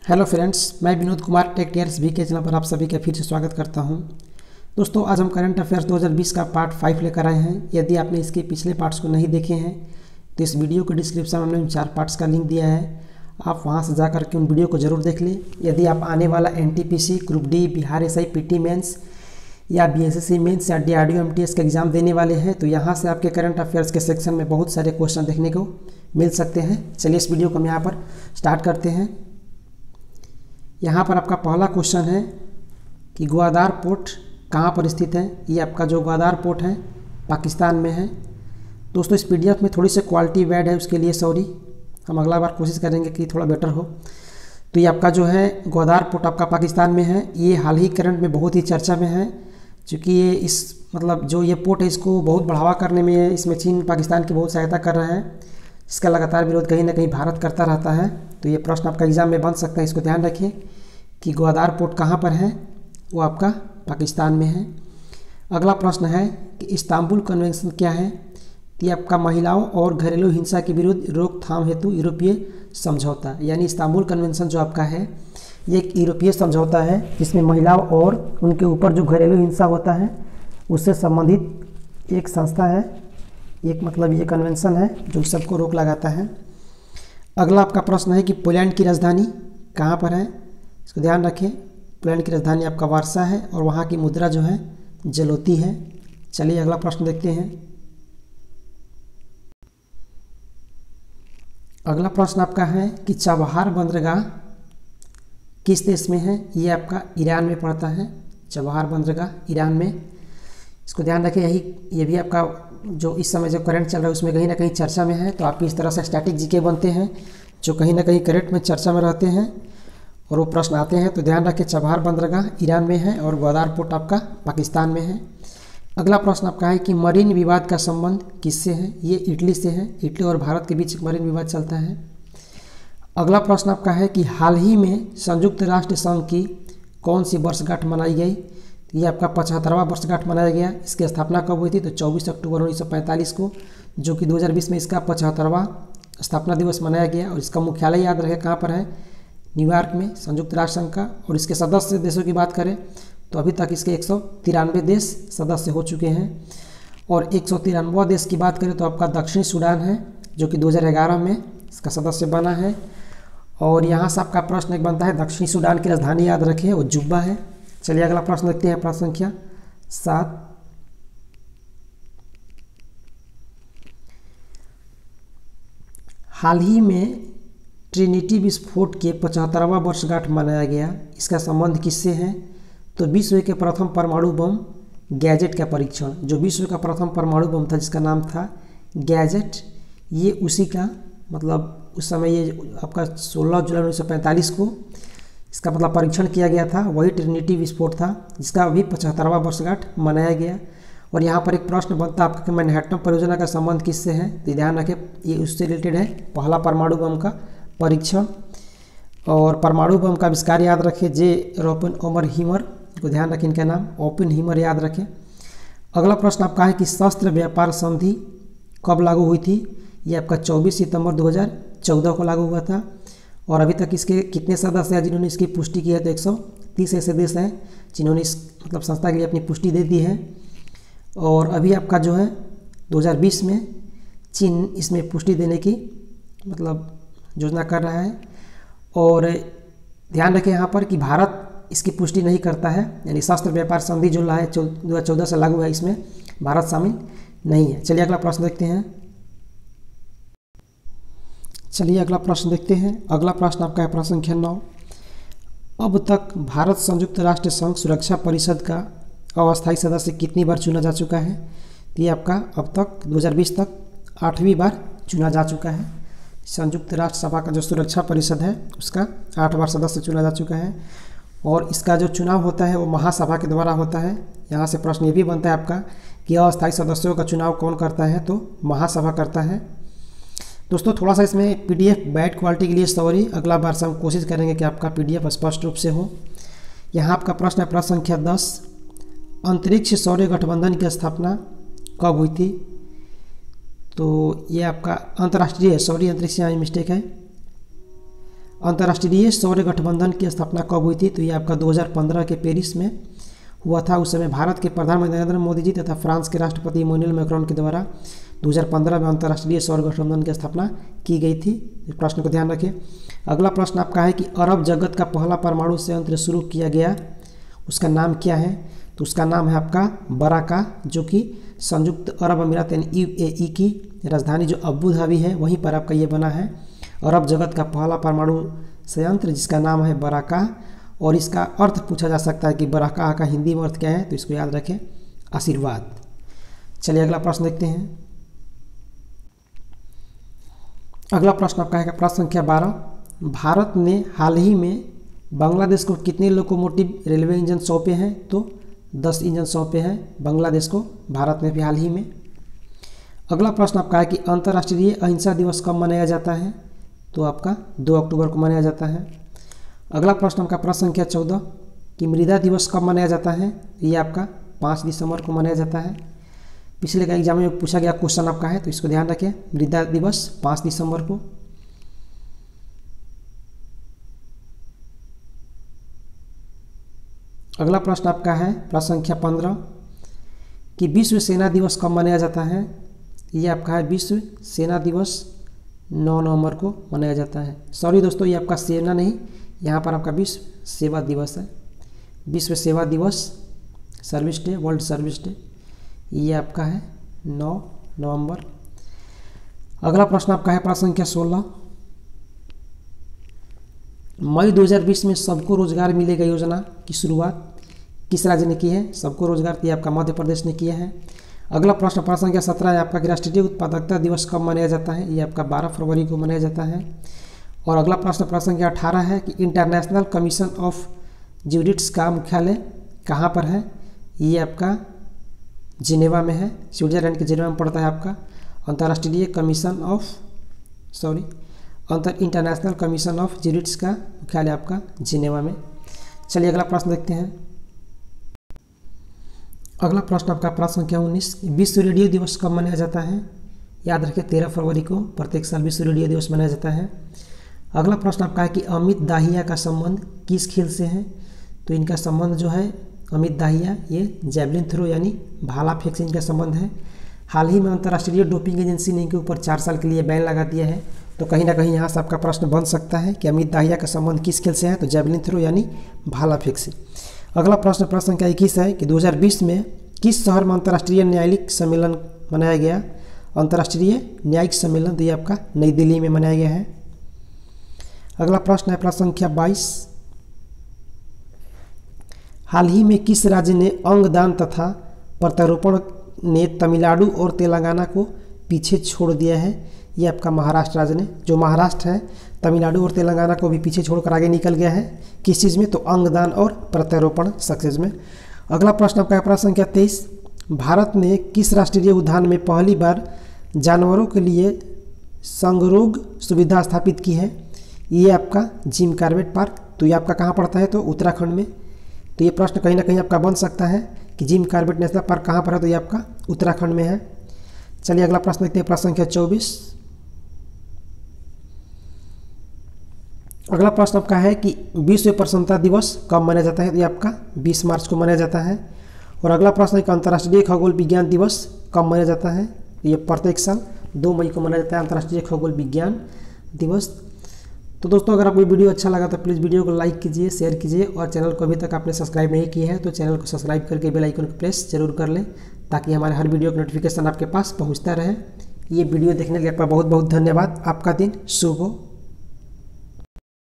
Hello friends, मैं Vinod Kumar take tears भी के चैनल पर आप सभी का फिर से स्वागत करता हूं। दोस्तों, आज हम करंट अफेयर्स 2020 का पार्ट 5 लेकर आए हैं। यदि आपने इसके पिछले पार्ट्स को नहीं देखे हैं तो इस वीडियो के डिस्क्रिप्शन में हमने उन 4 पार्ट्स का लिंक दिया है, आप वहां से जा करके उन वीडियो को ज़रूर देख लें। यदि आप आने वाला NTPC, group D, Bihar SI PT mains या BSSC मेंस या DRDO MTS का एग्ज़ाम देने वाले हैं तो यहाँ से आपके करंट अफेयर्स के सेक्शन में बहुत सारे क्वेश्चन देखने को मिल सकते हैं। चलिए इस वीडियो को हम यहाँ पर स्टार्ट करते हैं। यहाँ पर आपका पहला क्वेश्चन है कि ग्वादार पोर्ट कहाँ पर स्थित है। ये आपका जो ग्वादार पोर्ट है पाकिस्तान में है। दोस्तों, इस PDF में थोड़ी सी क्वालिटी बैड है, उसके लिए सॉरी। हम अगला बार कोशिश करेंगे कि थोड़ा बेटर हो। तो ये आपका जो है ग्वादार पोर्ट आपका पाकिस्तान में है। ये हाल ही करंट में बहुत ही चर्चा में है, क्योंकि ये जो ये पोर्ट है इसको बहुत बढ़ावा करने में इसमें चीन पाकिस्तान की बहुत सहायता कर रहा है। इसका लगातार विरोध कहीं ना कहीं भारत करता रहता है। तो ये प्रश्न आपका एग्जाम में बन सकता है, इसको ध्यान रखिए कि ग्वादार पोर्ट कहाँ पर है। वो आपका पाकिस्तान में है। अगला प्रश्न है कि इस्तांबुल कन्वेंशन क्या है। ये आपका महिलाओं और घरेलू हिंसा के विरुद्ध रोकथाम हेतु यूरोपीय समझौता, यानी इस्तांबुल कन्वेंशन जो आपका है ये एक यूरोपीय समझौता है, जिसमें महिलाओं और उनके ऊपर जो घरेलू हिंसा होता है उससे संबंधित एक संस्था है, एक ये कन्वेंशन है जो सबको रोक लगाता है। अगला आपका प्रश्न है कि पोलैंड की राजधानी कहाँ पर है। इसको ध्यान रखें, पोलैंड की राजधानी आपका वार्सा है और वहाँ की मुद्रा जो है जलोती है। चलिए अगला प्रश्न देखते हैं। अगला प्रश्न आपका है कि चबहार बंदरगाह किस देश में है। ये आपका ईरान में पड़ता है। चबहार बंदरगाह ईरान में। इसको ध्यान रखें, ये भी आपका जो इस समय जो करंट चल रहा है उसमें कहीं ना कहीं चर्चा में है। तो आपकी इस तरह से स्टैटिक जीके बनते हैं जो कहीं ना कहीं करंट में चर्चा में रहते हैं और वो प्रश्न आते हैं। तो ध्यान रखें, चबहार बंदरगाह ईरान में है और ग्वादार पोर्ट आपका पाकिस्तान में है। अगला प्रश्न आपका है कि मरीन विवाद का संबंध किससे है। ये इटली से है। इटली और भारत के बीच मरीन विवाद चलता है। अगला प्रश्न आपका है कि हाल ही में संयुक्त राष्ट्र संघ की कौन सी वर्षगांठ मनाई गई। ये आपका 75वां वर्षगांठ मनाया गया। इसकी स्थापना कब हुई थी तो 24 अक्टूबर 1945 को, जो कि 2020 में इसका 75वां स्थापना दिवस मनाया गया। और इसका मुख्यालय याद रखें कहाँ पर है, न्यूयॉर्क में, संयुक्त राष्ट्र संघ का। और इसके सदस्य देशों की बात करें तो अभी तक इसके 193 देश सदस्य हो चुके हैं। और 193वां देश की बात करें तो आपका दक्षिण सूडान है, जो कि 2011 में इसका सदस्य बना है। और यहाँ से आपका प्रश्न एक बनता है, दक्षिणी सूडान की राजधानी याद रखें वो जुब्बा है। चलिए अगला प्रश्न देखते हैं, प्रश्न संख्या 7। हाल ही में ट्रिनिटी विस्फोट के 75वां वर्षगांठ मनाया गया। इसका संबंध किससे है तो विश्व के प्रथम परमाणु बम गैजेट का परीक्षण, जो विश्व का प्रथम परमाणु बम था जिसका नाम था गैजेट, ये उसी का उस समय ये आपका 16 जुलाई 1945 को इसका परीक्षण किया गया था। वही ट्रिनिटी विस्फोट था जिसका अभी 75वां वर्षगांठ मनाया गया। और यहाँ पर एक प्रश्न बनता है आपका कि मैनहट्टन परियोजना का संबंध किससे है। तो ध्यान रखें, ये उससे रिलेटेड है, पहला परमाणु बम का परीक्षण। और परमाणु बम का आविष्कार याद रखें जे ओपेनहीमर को ध्यान रखें, इनका नाम ओपेनहीमर याद रखें। अगला प्रश्न आपका है कि शस्त्र व्यापार संधि कब लागू हुई थी। ये आपका 24 सितंबर 2014 को लागू हुआ था। और अभी तक इसके कितने सदस्य हैं जिन्होंने इसकी पुष्टि की है तो 130 ऐसे देश हैं जिन्होंने इस संस्था के लिए अपनी पुष्टि दे दी है। और अभी आपका जो है 2020 में चीन इसमें पुष्टि देने की योजना कर रहा है। और ध्यान रखें यहाँ पर कि भारत इसकी पुष्टि नहीं करता है, यानी शस्त्र व्यापार संधि जो है 2014 से लागू है, इसमें भारत शामिल नहीं है। चलिए अगला प्रश्न देखते हैं। अगला प्रश्न आपका है प्रश्न संख्या 9। अब तक भारत संयुक्त राष्ट्र संघ सुरक्षा परिषद का अस्थायी सदस्य कितनी बार चुना जा चुका है। तो ये आपका अब तक 2020 तक 8वीं बार चुना जा चुका है। संयुक्त राष्ट्र सभा का जो सुरक्षा परिषद है उसका 8 बार सदस्य चुना जा चुका है। और इसका जो चुनाव होता है वो महासभा के द्वारा होता है। यहाँ से प्रश्न ये भी बनता है आपका कि अस्थायी सदस्यों का चुनाव कौन करता है तो महासभा करता है। दोस्तों, थोड़ा सा इसमें PDF बैड क्वालिटी के लिए सॉरी। अगला बार से हम कोशिश करेंगे कि आपका PDF स्पष्ट रूप से हो। यहाँ आपका प्रश्न है प्रश्न संख्या 10। अंतरिक्ष सौर्य गठबंधन की स्थापना कब हुई थी। तो ये आपका अंतर्राष्ट्रीय, सॉरी अंतरिक्ष यहाँ मिस्टेक है, अंतर्राष्ट्रीय सौर गठबंधन की स्थापना कब हुई थी? तो ये आपका 2015 के पेरिस में हुआ था। उस समय भारत के प्रधानमंत्री नरेंद्र मोदी जी तथा फ्रांस के राष्ट्रपति इमैनुअल मैक्रोन के द्वारा 2015 में अंतर्राष्ट्रीय सौर गठबंधन की स्थापना की गई थी। इस प्रश्न को ध्यान रखें। अगला प्रश्न आपका है कि अरब जगत का पहला परमाणु संयंत्र शुरू किया गया, उसका नाम क्या है? तो उसका नाम है आपका बराका, जो कि संयुक्त अरब अमीरात यानी UAE की राजधानी जो अबू धाबी है वहीं पर आपका ये बना है अरब जगत का पहला परमाणु संयंत्र, जिसका नाम है बराका। और इसका अर्थ पूछा जा सकता है कि बराका का हिंदी में अर्थ क्या है? तो इसको याद रखें, आशीर्वाद। चलिए अगला प्रश्न देखते हैं। अगला प्रश्न आपका है प्रश्न संख्या 12। भारत ने हाल ही में बांग्लादेश को कितने लोकोमोटिव रेलवे इंजन सौंपे हैं? तो 10 इंजन सौंपे हैं बांग्लादेश को भारत ने भी हाल ही में। अगला प्रश्न आपका है कि अंतर्राष्ट्रीय अहिंसा दिवस कब मनाया जाता है? तो आपका 2 अक्टूबर को मनाया जाता है। अगला प्रश्न आपका प्रश्न संख्या 14 कि मृदा दिवस कब मनाया जाता है? ये आपका 5 दिसंबर को मनाया जाता है। पिछले का एग्जाम में पूछा गया क्वेश्चन आपका है, तो इसको ध्यान रखें, मृदा दिवस 5 दिसंबर को। अगला प्रश्न आपका है प्रश्न संख्या 15 कि विश्व सेना दिवस कब मनाया जाता है? ये आपका है विश्व सेना दिवस 9 नवंबर को मनाया जाता है। सॉरी दोस्तों, ये आपका सेना नहीं, यहाँ पर आपका विश्व सेवा दिवस है। विश्व सेवा दिवस, service day, world service day, ये आपका है 9 नवंबर। अगला प्रश्न आपका है प्रश्न संख्या 16 मई 2020 में सबको रोजगार मिलेगा योजना की शुरुआत किस राज्य ने की है? सबको रोजगार ये आपका मध्य प्रदेश ने किया है। अगला प्रश्न प्रश्न संख्या 17 है आपका कि राष्ट्रीय उत्पादकता दिवस कब मनाया जाता है? ये आपका 12 फरवरी को मनाया जाता है। और अगला प्रश्न प्रश्न संख्या 18 है कि इंटरनेशनल कमीशन ऑफ ज्यूरिट्स का मुख्यालय कहाँ पर है? ये आपका जिनेवा में है, स्विट्जरलैंड के जिनेवा में पड़ता है आपका अंतर्राष्ट्रीय commission of international commission of jurists का मुख्यालय आपका जिनेवा में। चलिए अगला प्रश्न देखते हैं। अगला प्रश्न आपका प्रश्न संख्या 19 विश्व रेडियो दिवस कब मनाया जाता है? याद रखें 13 फरवरी को प्रत्येक साल विश्व रेडियो दिवस मनाया जाता है। अगला प्रश्न आपका है कि अमित दाहिया का संबंध किस खेल से है? तो इनका संबंध जो है अमित दाहिया ये जैवलिन थ्रो यानी भाला फेंक से इनका संबंध है। हाल ही में अंतर्राष्ट्रीय डोपिंग एजेंसी ने इनके ऊपर 4 साल के लिए बैन लगा दिया है। तो कहीं ना कहीं यहाँ से आपका प्रश्न बन सकता है कि अमित दाहिया का संबंध किस खेल से है? तो जैवलिन थ्रो यानी भाला फेंक से। अगला प्रश्न प्रश्न संख्या 21 है कि 2020 में किस शहर में अंतर्राष्ट्रीय न्यायिक सम्मेलन मनाया गया? अंतर्राष्ट्रीय न्यायिक सम्मेलन तो ये आपका नई दिल्ली में मनाया गया है। अगला प्रश्न है प्रश्न संख्या 22 हाल ही में किस राज्य ने अंगदान तथा प्रत्यारोपण ने तमिलनाडु और तेलंगाना को पीछे छोड़ दिया है? ये आपका महाराष्ट्र राज्य ने, जो महाराष्ट्र है तमिलनाडु और तेलंगाना को भी पीछे छोड़कर आगे निकल गया है। किस चीज़ में? तो अंगदान और प्रत्यारोपण सक्सेस में। अगला प्रश्न आपका प्रश्न संख्या 23 भारत ने किस राष्ट्रीय उद्यान में पहली बार जानवरों के लिए संगरोग सुविधा स्थापित की है? ये आपका जिम कॉर्बेट पार्क, तो ये आपका कहाँ पड़ता है? तो उत्तराखंड में। तो ये प्रश्न कहीं ना कहीं आपका बन सकता है कि जिम कॉर्बेट नेशनल पार्क कहाँ पर है? तो ये आपका उत्तराखंड में है। चलिए अगला प्रश्न देखते हैं प्रश्न संख्या 24। अगला प्रश्न आपका है कि विश्व प्रसन्नता दिवस कब मनाया जाता है? तो ये आपका 20 मार्च को मनाया जाता है। और अगला प्रश्न है कि अंतर्राष्ट्रीय खगोल विज्ञान दिवस कब मनाया जाता है? ये प्रत्येक साल 2 मई को मनाया जाता है अंतर्राष्ट्रीय खगोल विज्ञान दिवस। तो दोस्तों अगर आपको वीडियो अच्छा लगा तो प्लीज़ वीडियो को लाइक कीजिए, शेयर कीजिए और चैनल को अभी तक आपने सब्सक्राइब नहीं किया है तो चैनल को सब्सक्राइब करके बेल आइकन को प्रेस जरूर कर लें ताकि हमारे हर वीडियो का नोटिफिकेशन आपके पास पहुंचता रहे। ये वीडियो देखने के लिए आपका बहुत बहुत धन्यवाद। आपका दिन शुभ हो।